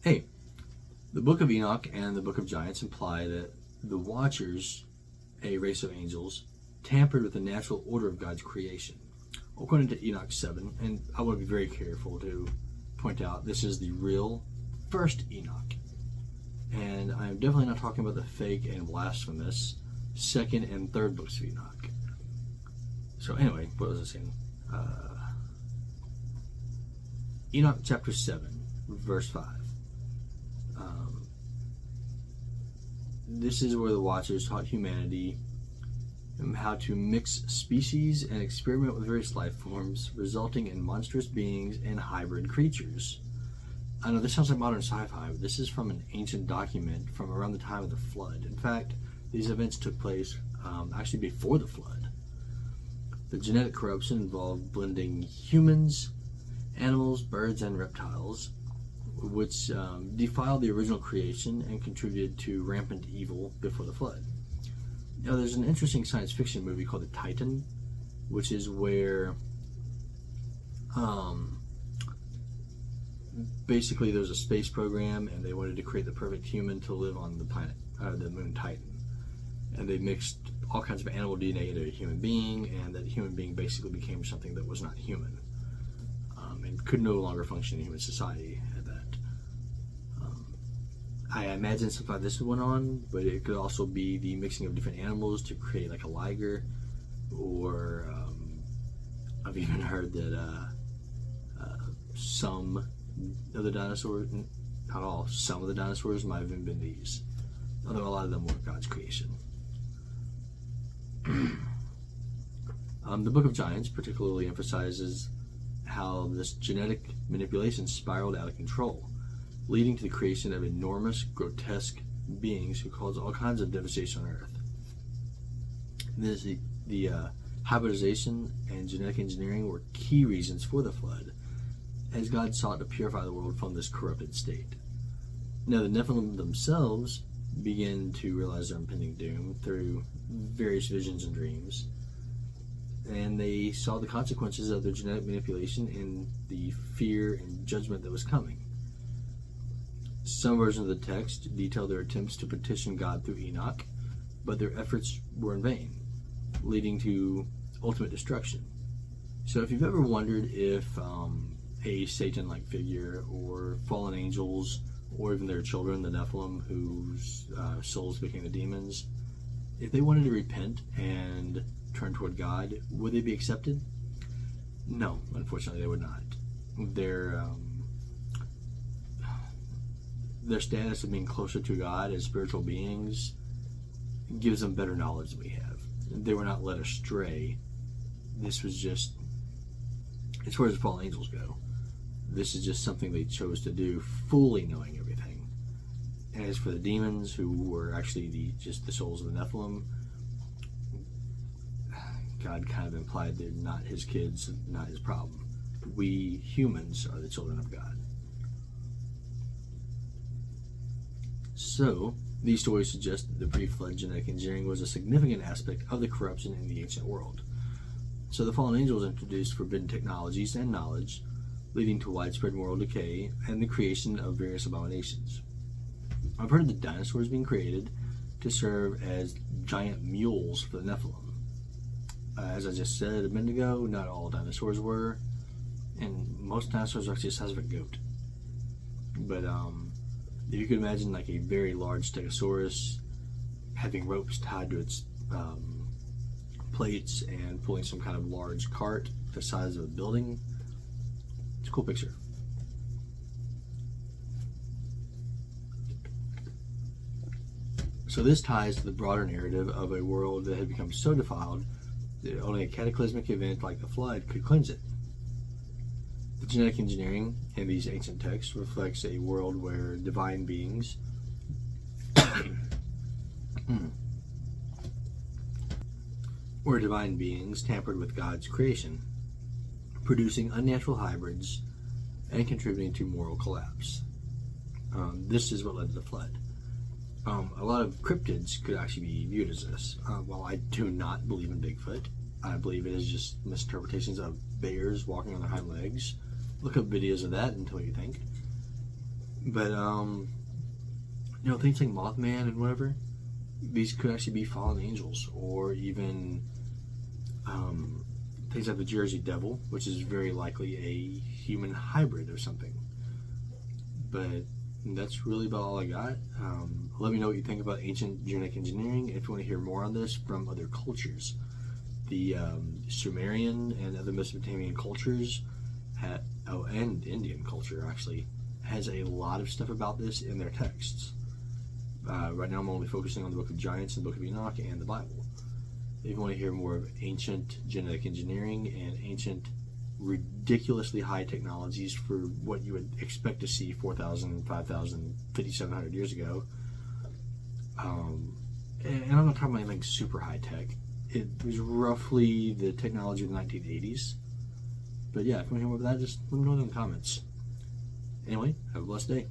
Hey, the Book of Enoch and the Book of Giants imply that the Watchers, a race of angels, tampered with the natural order of God's creation. According to Enoch 7, and I want to be very careful to point out this is the real first Enoch. And I'm definitely not talking about the fake and blasphemous second and third books of Enoch. So anyway, what was I saying? Enoch chapter 7, verse 5. This is where the Watchers taught humanity how to mix species and experiment with various life forms, resulting in monstrous beings and hybrid creatures. I know this sounds like modern sci-fi, but this is from an ancient document from around the time of the flood. In fact, these events took place actually before the flood. The genetic corruption involved blending humans, animals, birds, and reptiles, which defiled the original creation and contributed to rampant evil before the flood. Now, there's an interesting science fiction movie called The Titan, which is where basically there's a space program and they wanted to create the perfect human to live on the planet, the moon Titan. And they mixed all kinds of animal DNA into a human being, and that human being basically became something that was not human and could no longer function in human society at that. I imagine something like this went on, but it could also be the mixing of different animals to create like a liger, or I've even heard that some of the dinosaurs, not all, some of the dinosaurs might have even been these, although a lot of them were God's creation. The Book of Giants particularly emphasizes how this genetic manipulation spiraled out of control, leading to the creation of enormous, grotesque beings who caused all kinds of devastation on Earth. The hybridization and genetic engineering were key reasons for the flood, as God sought to purify the world from this corrupted state. Now, the Nephilim themselves began to realize their impending doom through various visions and dreams, and they saw the consequences of their genetic manipulation and the fear and judgment that was coming. Some versions of the text detail their attempts to petition God through Enoch, but their efforts were in vain, leading to ultimate destruction. So if you've ever wondered if a Satan-like figure or fallen angels, or even their children, the Nephilim, whose souls became the demons, if they wanted to repent and turn toward God, would they be accepted? No, unfortunately they would not. Their status of being closer to God as spiritual beings gives them better knowledge than we have. They were not led astray. This was just, as far as the fallen angels go, this is just something they chose to do, fully knowing everything. And as for the demons, who were actually just the souls of the Nephilim, God kind of implied they're not his kids, not his problem. We humans are the children of God. So, these stories suggest that the pre-flood genetic engineering was a significant aspect of the corruption in the ancient world. So the fallen angels introduced forbidden technologies and knowledge, leading to widespread moral decay and the creation of various abominations. I've heard of the dinosaurs being created to serve as giant mules for the Nephilim. As I just said a minute ago, not all dinosaurs were, and most dinosaurs are actually the size of a goat. But if you could imagine like a very large Stegosaurus having ropes tied to its plates and pulling some kind of large cart the size of a building, it's a cool picture. So this ties to the broader narrative of a world that had become so defiled that only a cataclysmic event like the flood could cleanse it. The genetic engineering in these ancient texts reflects a world where divine beings tampered with God's creation, producing unnatural hybrids and contributing to moral collapse. This is what led to the flood. A lot of cryptids could actually be viewed as this. While I do not believe in Bigfoot, I believe it is just misinterpretations of bears walking on their hind legs. Look up videos of that and tell me what you think. But things like Mothman and whatever, these could actually be fallen angels, or even things like the Jersey Devil, which is very likely a human hybrid or something. But that's really about all I got. Let me know what you think about ancient genetic engineering. If you want to hear more on this from other cultures, the Sumerian and other Mesopotamian cultures and Indian culture actually has a lot of stuff about this in their texts. Right now I'm only focusing on the Book of Giants and the Book of Enoch and the Bible. If you want to hear more of ancient genetic engineering and ancient ridiculously high technologies for what you would expect to see 4,000, 5,000, 5,700 years ago, and I'm not talking about anything super high tech. It was roughly the technology of the 1980s. But yeah, if you want to hear more of that, just let me know in the comments. Anyway, have a blessed day.